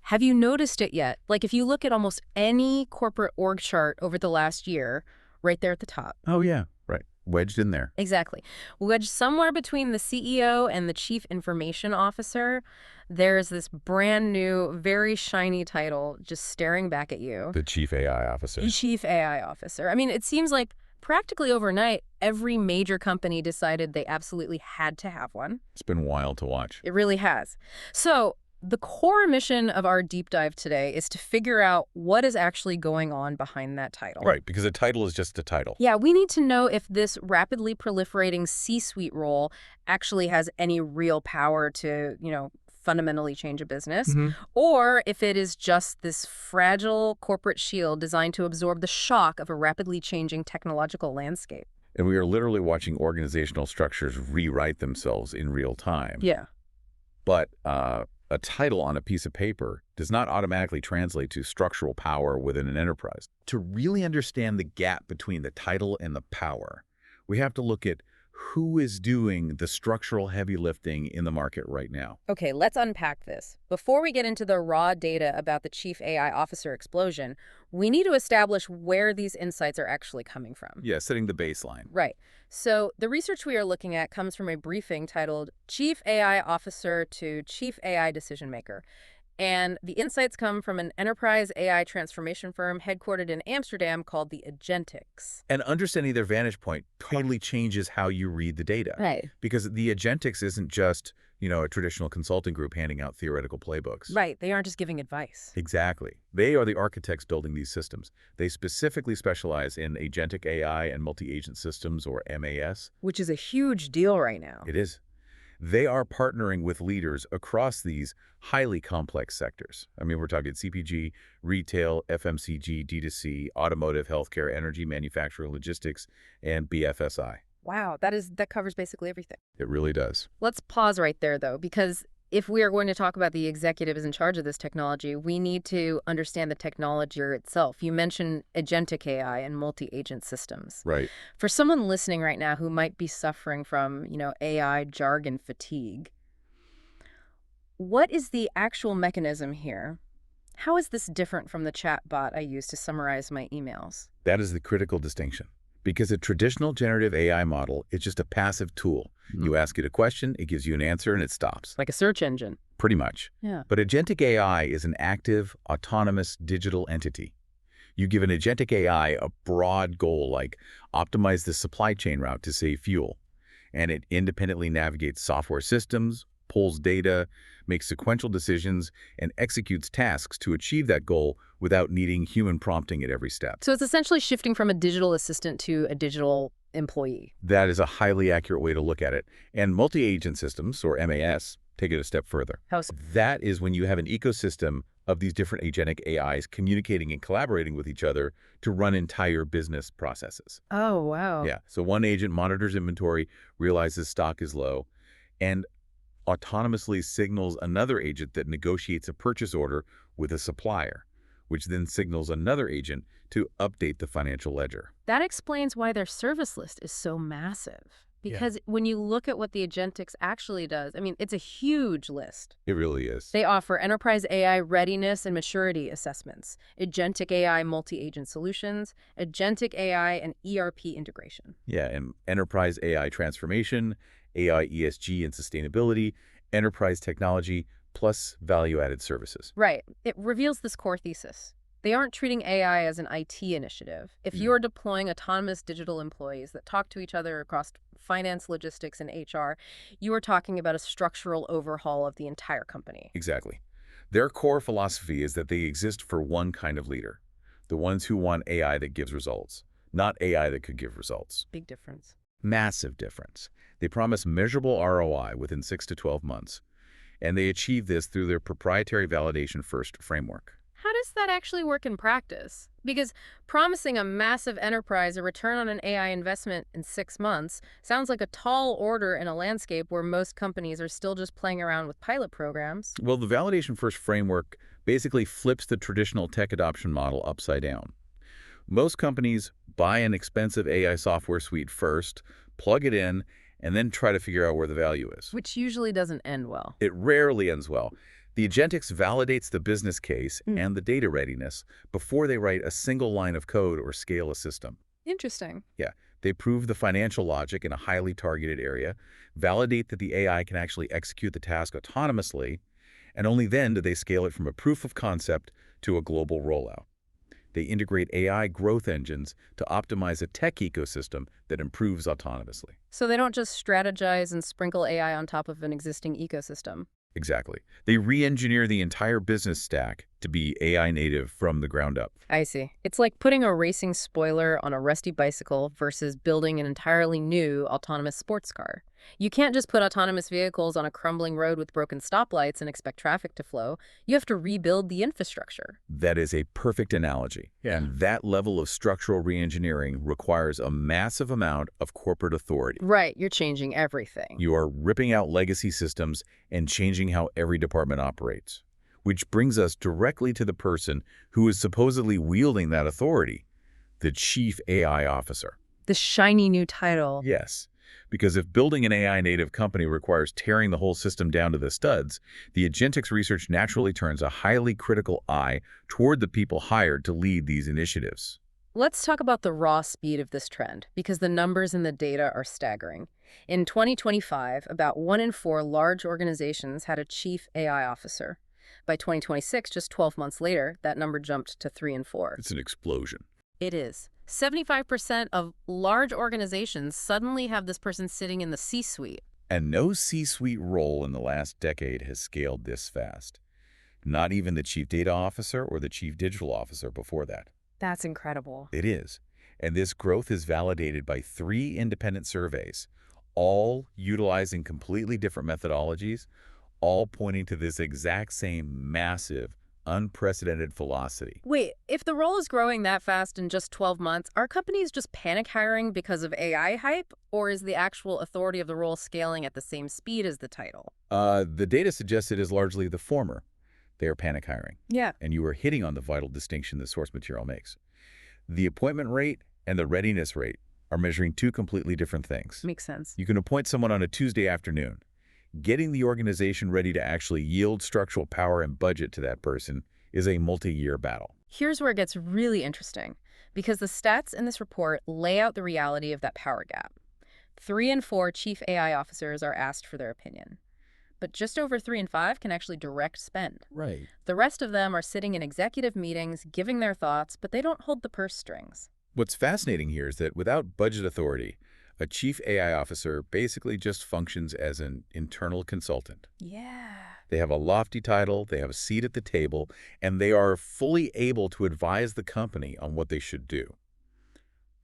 Have you noticed it yet? Like if you look at almost any corporate org chart over the last year, right there at the top. Oh, yeah, right. Wedged in there. Exactly. Wedged somewhere between the CEO and the Chief Information Officer, there's this brand new, very shiny title just staring back at you. The Chief AI Officer. The Chief AI Officer. I mean, it seems like practically overnight, every major company decided they absolutely had to have one. It's been wild to watch. It really has. So the core mission of our deep dive today is to figure out what is actually going on behind that title. Right, because a title is just a title. Yeah, we need to know if this rapidly proliferating C-suite role actually has any real power to, fundamentally change a business, or if it is just this fragile corporate shield designed to absorb the shock of a rapidly changing technological landscape. And we are literally watching organizational structures rewrite themselves in real time. Yeah. But a title on a piece of paper does not automatically translate to structural power within an enterprise. To really understand the gap between the title and the power, we have to look at who is doing the structural heavy lifting in the market right now. Okay, let's unpack this. Before we get into the raw data about the Chief AI Officer explosion, we need to establish where these insights are actually coming from. Yeah, setting the baseline. Right. So the research we are looking at comes from a briefing titled Chief AI Officer to Chief AI Decision Maker. And the insights come from an enterprise AI transformation firm headquartered in Amsterdam called the Agentics. And understanding their vantage point totally changes how you read the data. Right. Because the Agentics isn't just, a traditional consulting group handing out theoretical playbooks. Right. They aren't just giving advice. Exactly. They are the architects building these systems. They specifically specialize in agentic AI and multi-agent systems, or MAS. Which is a huge deal right now. It is. They are partnering with leaders across these highly complex sectors. I mean, we're talking CPG, retail, FMCG, D2C, automotive, healthcare, energy, manufacturing, logistics, and BFSI. Wow, that covers basically everything. It really does. Let's pause right there, though, because if we are going to talk about the executives in charge of this technology, we need to understand the technology itself. You mentioned agentic AI and multi-agent systems. Right. For someone listening right now who might be suffering from, AI jargon fatigue, what is the actual mechanism here? How is this different from the chat bot I use to summarize my emails? That is the critical distinction. Because a traditional generative AI model is just a passive tool. You ask it a question, it gives you an answer, and it stops. Like a search engine. Pretty much. Yeah. But agentic AI is an active, autonomous digital entity. You give an agentic AI a broad goal like optimize the supply chain route to save fuel, and it independently navigates software systems, pulls data, makes sequential decisions, and executes tasks to achieve that goal without needing human prompting at every step. So it's essentially shifting from a digital assistant to a digital employee. That is a highly accurate way to look at it. And multi-agent systems, or MAS, take it a step further. How so? That is when you have an ecosystem of these different agentic AIs communicating and collaborating with each other to run entire business processes. Oh, wow. Yeah, so one agent monitors inventory, realizes stock is low, and autonomously signals another agent that negotiates a purchase order with a supplier, which then signals another agent to update the financial ledger. That explains why their service list is so massive. Because when you look at what the Agentics actually does, I mean, it's a huge list. It really is. They offer enterprise AI readiness and maturity assessments, agentic AI multi-agent solutions, agentic AI and ERP integration. Yeah, and enterprise AI transformation, AI ESG and sustainability, enterprise technology, plus value-added services. Right. It reveals this core thesis. They aren't treating AI as an IT initiative. If you are deploying autonomous digital employees that talk to each other across finance, logistics, and HR, you are talking about a structural overhaul of the entire company. Exactly. Their core philosophy is that they exist for one kind of leader, the ones who want AI that gives results, not AI that could give results. Big difference. Massive difference. They promise measurable ROI within 6 to 12 months, and they achieve this through their proprietary validation-first framework. How does that actually work in practice? Because promising a massive enterprise a return on an AI investment in 6 months sounds like a tall order in a landscape where most companies are still just playing around with pilot programs. Well, the validation-first framework basically flips the traditional tech adoption model upside down. Most companies buy an expensive AI software suite first, plug it in, and then try to figure out where the value is. Which usually doesn't end well. It rarely ends well. The agentics validates the business case Mm. and the data readiness before they write a single line of code or scale a system. Interesting. Yeah, they prove the financial logic in a highly targeted area, validate that the AI can actually execute the task autonomously, and only then do they scale it from a proof of concept to a global rollout. They integrate AI growth engines to optimize a tech ecosystem that improves autonomously. So they don't just strategize and sprinkle AI on top of an existing ecosystem. Exactly. They re-engineer the entire business stack to be AI native from the ground up. I see. It's like putting a racing spoiler on a rusty bicycle versus building an entirely new autonomous sports car. You can't just put autonomous vehicles on a crumbling road with broken stoplights and expect traffic to flow. You have to rebuild the infrastructure. That is a perfect analogy. Yeah. And that level of structural re-engineering requires a massive amount of corporate authority. Right, you're changing everything. You are ripping out legacy systems and changing how every department operates. Which brings us directly to the person who is supposedly wielding that authority, the Chief AI Officer. The shiny new title. Yes, because if building an AI-native company requires tearing the whole system down to the studs, the Agentics research naturally turns a highly critical eye toward the people hired to lead these initiatives. Let's talk about the raw speed of this trend, because the numbers and the data are staggering. In 2025, about 1 in 4 large organizations had a Chief AI Officer. By 2026, just 12 months later, that number jumped to 3 in 4. It's an explosion. It is. 75% of large organizations suddenly have this person sitting in the C-suite. And no C-suite role in the last decade has scaled this fast. Not even the Chief Data Officer or the Chief Digital Officer before that. That's incredible. It is. And this growth is validated by 3 independent surveys, all utilizing completely different methodologies, all pointing to this exact same massive, unprecedented velocity. Wait, if the role is growing that fast in just 12 months, are companies just panic hiring because of AI hype? Or is the actual authority of the role scaling at the same speed as the title? The data suggests it is largely the former. They are panic hiring. Yeah. And you are hitting on the vital distinction the source material makes. The appointment rate and the readiness rate are measuring 2 completely different things. Makes sense. You can appoint someone on a Tuesday afternoon. Getting the organization ready to actually yield structural power and budget to that person is a multi-year battle. Here's where it gets really interesting, because the stats in this report lay out the reality of that power gap. 3 in 4 Chief AI Officers are asked for their opinion. But just over 3 in 5 can actually direct spend. Right. The rest of them are sitting in executive meetings, giving their thoughts, but they don't hold the purse strings. What's fascinating here is that without budget authority, a Chief AI Officer basically just functions as an internal consultant. Yeah. They have a lofty title, they have a seat at the table, and they are fully able to advise the company on what they should do.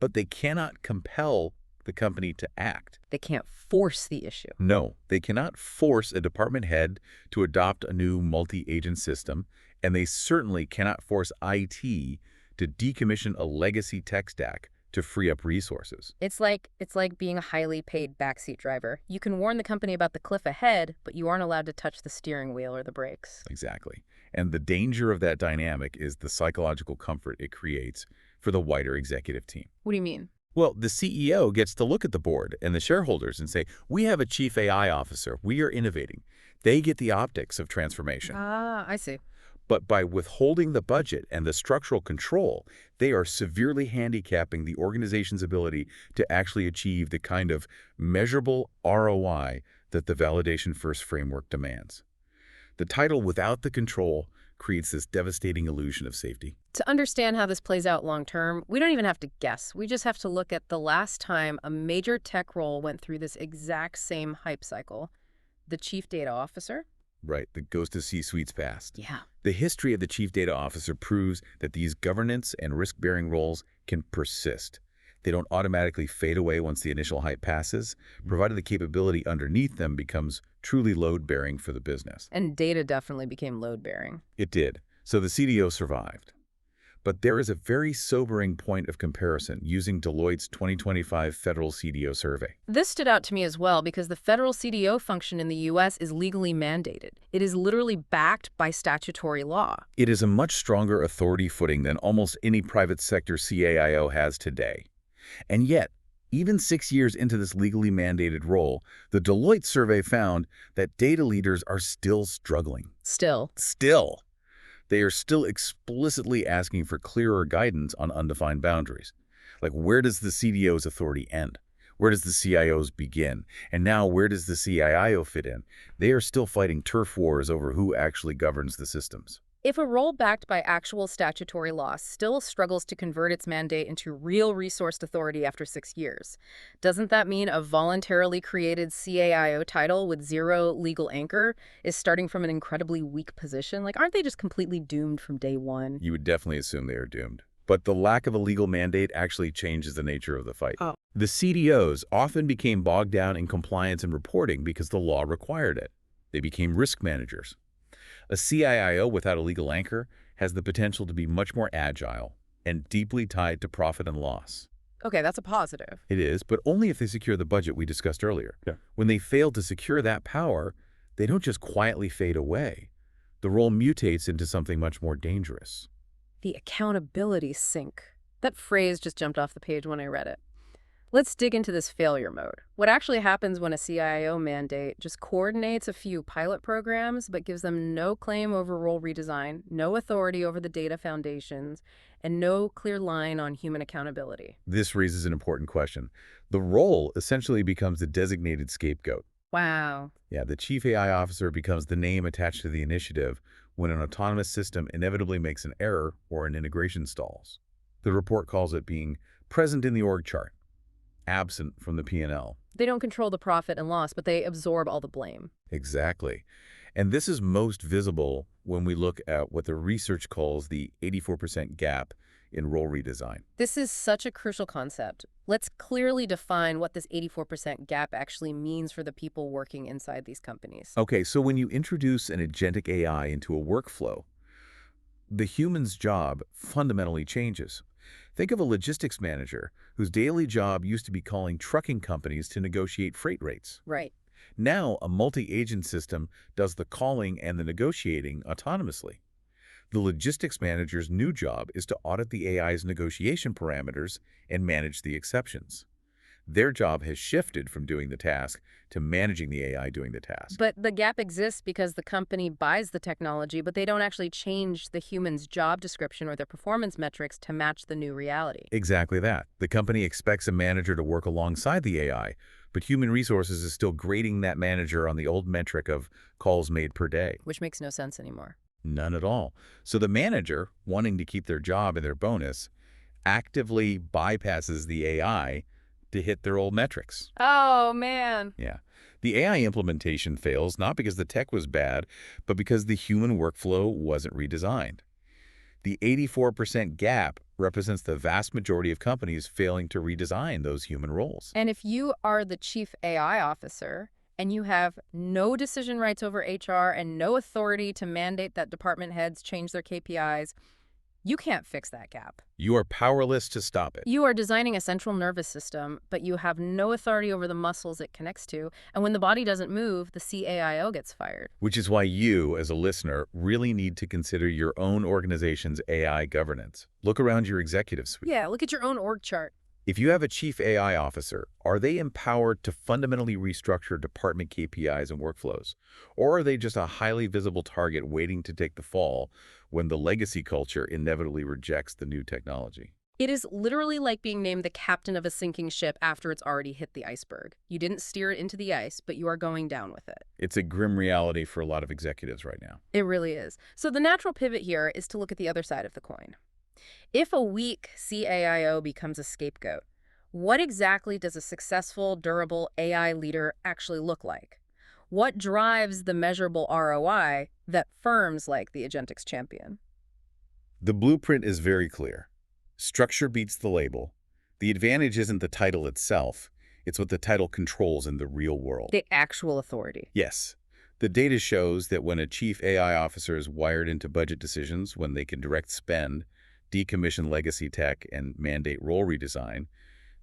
But they cannot compel the company to act. They can't force the issue. No, they cannot force a department head to adopt a new multi-agent system, and they certainly cannot force IT to decommission a legacy tech stack to free up resources. It's like being a highly paid backseat driver. You can warn the company about the cliff ahead, but you aren't allowed to touch the steering wheel or the brakes. Exactly. And the danger of that dynamic is the psychological comfort it creates for the wider executive team. What do you mean? Well, the CEO gets to look at the board and the shareholders and say, we have a Chief AI Officer. We are innovating. They get the optics of transformation. Ah, I see. But by withholding the budget and the structural control, they are severely handicapping the organization's ability to actually achieve the kind of measurable ROI that the validation-first framework demands. The title without the control creates this devastating illusion of safety. To understand how this plays out long-term, we don't even have to guess. We just have to look at the last time a major tech role went through this exact same hype cycle. The Chief Data Officer. Right, that goes to C-suites past. Yeah. The history of the Chief Data Officer proves that these governance and risk-bearing roles can persist. They don't automatically fade away once the initial hype passes, provided the capability underneath them becomes truly load-bearing for the business. And data definitely became load-bearing. It did. So the CDO survived. But there is a very sobering point of comparison using Deloitte's 2025 Federal CDO survey. This stood out to me as well because the federal CDO function in the U.S. is legally mandated. It is literally backed by statutory law. It is a much stronger authority footing than almost any private sector CAIO has today. And yet, Even 6 years into this legally mandated role, the Deloitte survey found that data leaders are still struggling. Still. Still. They are still explicitly asking for clearer guidance on undefined boundaries. Like, where does the CDO's authority end? Where does the CIO's begin? And now, where does the CIIO fit in? They are still fighting turf wars over who actually governs the systems. If a role backed by actual statutory law still struggles to convert its mandate into real resourced authority after 6 years, doesn't that mean a voluntarily created CAIO title with zero legal anchor is starting from an incredibly weak position? Like, aren't they just completely doomed from day one? You would definitely assume they are doomed. But the lack of a legal mandate actually changes the nature of the fight. Oh. The CDOs often became bogged down in compliance and reporting because the law required it. They became risk managers. A CIIO without a legal anchor has the potential to be much more agile and deeply tied to profit and loss. Okay, that's a positive. It is, but only if they secure the budget we discussed earlier. Yeah. When they fail to secure that power, they don't just quietly fade away. The role mutates into something much more dangerous. The accountability sink. That phrase just jumped off the page when I read it. Let's dig into this failure mode. What actually happens when a CIO mandate just coordinates a few pilot programs but gives them no claim over role redesign, no authority over the data foundations, and no clear line on human accountability? This raises an important question. The role essentially becomes the designated scapegoat. Wow. Yeah, the chief AI officer becomes the name attached to the initiative when an autonomous system inevitably makes an error or an integration stalls. The report calls it being present in the org chart, absent from the P&L. They don't control the profit and loss, but they absorb all the blame. Exactly. And this is most visible when we look at what the research calls the 84% gap in role redesign. This is such a crucial concept. Let's clearly define what this 84% gap actually means for the people working inside these companies. Okay, so when you introduce an agentic AI into a workflow, the human's job fundamentally changes. Think of a logistics manager whose daily job used to be calling trucking companies to negotiate freight rates. Right. Now, a multi-agent system does the calling and the negotiating autonomously. The logistics manager's new job is to audit the AI's negotiation parameters and manage the exceptions. Their job has shifted from doing the task to managing the AI doing the task. But the gap exists because the company buys the technology, but they don't actually change the human's job description or their performance metrics to match the new reality. Exactly that. The company expects a manager to work alongside the AI, but human resources is still grading that manager on the old metric of calls made per day. Which makes no sense anymore. None at all. So the manager, wanting to keep their job and their bonus, actively bypasses the AI to hit their old metrics. Oh, man. Yeah. The AI implementation fails not because the tech was bad, but because the human workflow wasn't redesigned. The 84% gap represents the vast majority of companies failing to redesign those human roles. And if you are the chief AI officer and you have no decision rights over HR and no authority to mandate that department heads change their KPIs, you can't fix that gap. You are powerless to stop it. You are designing a central nervous system, but you have no authority over the muscles it connects to. And when the body doesn't move, the CAIO gets fired. Which is why you, as a listener, really need to consider your own organization's AI governance. Look around your executive suite. Yeah, look at your own org chart. If you have a chief AI officer, are they empowered to fundamentally restructure department KPIs and workflows? Or are they just a highly visible target waiting to take the fall when the legacy culture inevitably rejects the new technology? It is literally like being named the captain of a sinking ship after it's already hit the iceberg. You didn't steer it into the ice, but you are going down with it. It's a grim reality for a lot of executives right now. It really is. So the natural pivot here is to look at the other side of the coin. If a weak CAIO becomes a scapegoat, what exactly does a successful, durable AI leader actually look like? What drives the measurable ROI that firms like the Agentics champion? The blueprint is very clear. Structure beats the label. The advantage isn't the title itself, it's what the title controls in the real world. The actual authority. Yes. The data shows that when a chief AI officer is wired into budget decisions, when they can direct spend, decommission legacy tech, and mandate role redesign,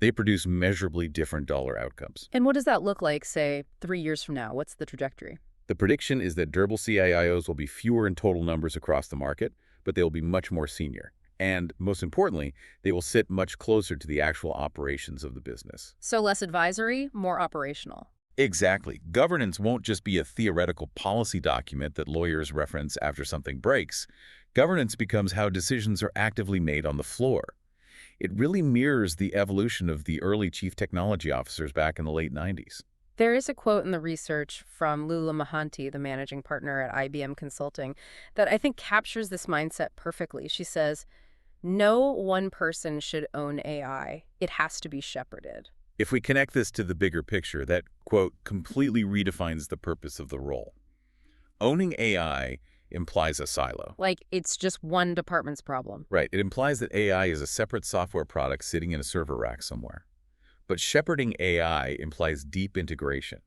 they produce measurably different dollar outcomes. And what does that look like, say, 3 years from now? What's the trajectory? The prediction is that durable CIOs will be fewer in total numbers across the market, but they will be much more senior. And most importantly, they will sit much closer to the actual operations of the business. So less advisory, more operational. Exactly. Governance won't just be a theoretical policy document that lawyers reference after something breaks. Governance becomes how decisions are actively made on the floor. It really mirrors the evolution of the early chief technology officers back in the late 90s. There is a quote in the research from Lula Mohanty, the managing partner at IBM Consulting, that I think captures this mindset perfectly. She says, "No one person should own AI. It has to be shepherded." If we connect this to the bigger picture, that, quote, completely redefines the purpose of the role. Owning AI implies a silo. Like it's just one department's problem. Right. It implies that AI is a separate software product sitting in a server rack somewhere. But shepherding AI implies deep integration.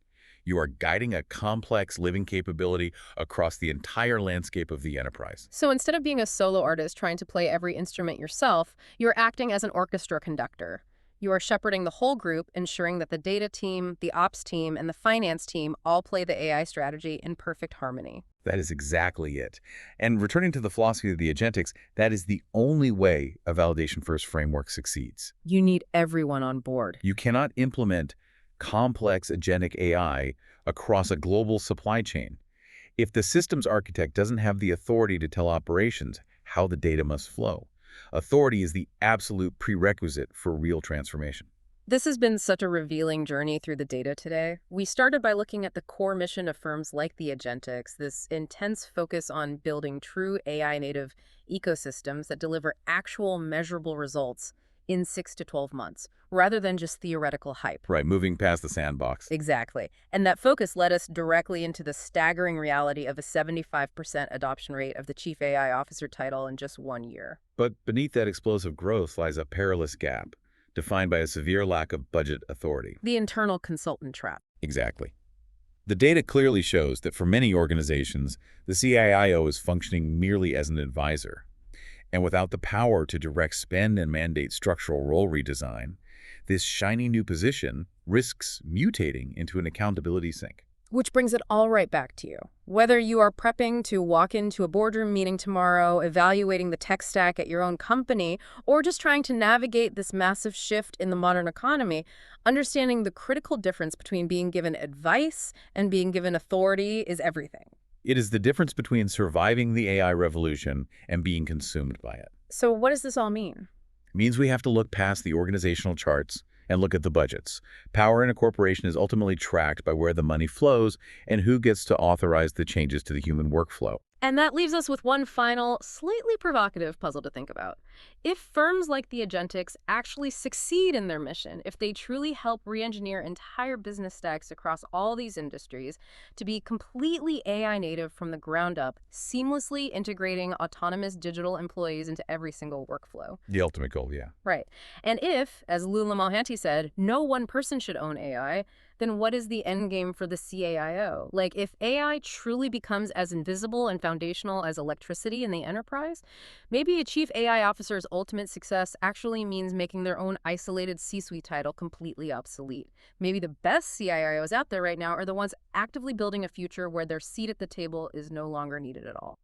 You are guiding a complex living capability across the entire landscape of the enterprise. So instead of being a solo artist trying to play every instrument yourself, you're acting as an orchestra conductor. You are shepherding the whole group, ensuring that the data team, the ops team, and the finance team all play the AI strategy in perfect harmony. That is exactly it. And returning to the philosophy of the agentics, that is the only way a validation-first framework succeeds. You need everyone on board. You cannot implement complex agentic AI across a global supply chain if the systems architect doesn't have the authority to tell operations how the data must flow. Authority is the absolute prerequisite for real transformation. This has been such a revealing journey through the data today. We started by looking at the core mission of firms like the Agentics, this intense focus on building true AI-native ecosystems that deliver actual measurable results in 6 to 12 months, rather than just theoretical hype. Right, moving past the sandbox. Exactly. And that focus led us directly into the staggering reality of a 75% adoption rate of the Chief AI Officer title in just 1 year. But beneath that explosive growth lies a perilous gap, defined by a severe lack of budget authority. The internal consultant trap. Exactly. The data clearly shows that for many organizations, the CAIO is functioning merely as an advisor. And without the power to direct spend and mandate structural role redesign, this shiny new position risks mutating into an accountability sink. Which brings it all right back to you. Whether you are prepping to walk into a boardroom meeting tomorrow, evaluating the tech stack at your own company, or just trying to navigate this massive shift in the modern economy, understanding the critical difference between being given advice and being given authority is everything. It is the difference between surviving the AI revolution and being consumed by it. So what does this all mean? It means we have to look past the organizational charts and look at the budgets. Power in a corporation is ultimately tracked by where the money flows and who gets to authorize the changes to the human workflow. And that leaves us with one final, slightly provocative puzzle to think about. If firms like the Agentics actually succeed in their mission, if they truly help re-engineer entire business stacks across all these industries to be completely AI native from the ground up, seamlessly integrating autonomous digital employees into every single workflow. The ultimate goal, yeah. Right. And if, as Lula Mohanty said, no one person should own AI, then what is the end game for the CAIO? Like, if AI truly becomes as invisible and foundational as electricity in the enterprise, maybe a chief AI officer's ultimate success actually means making their own isolated C-suite title completely obsolete. Maybe the best CIOs out there right now are the ones actively building a future where their seat at the table is no longer needed at all.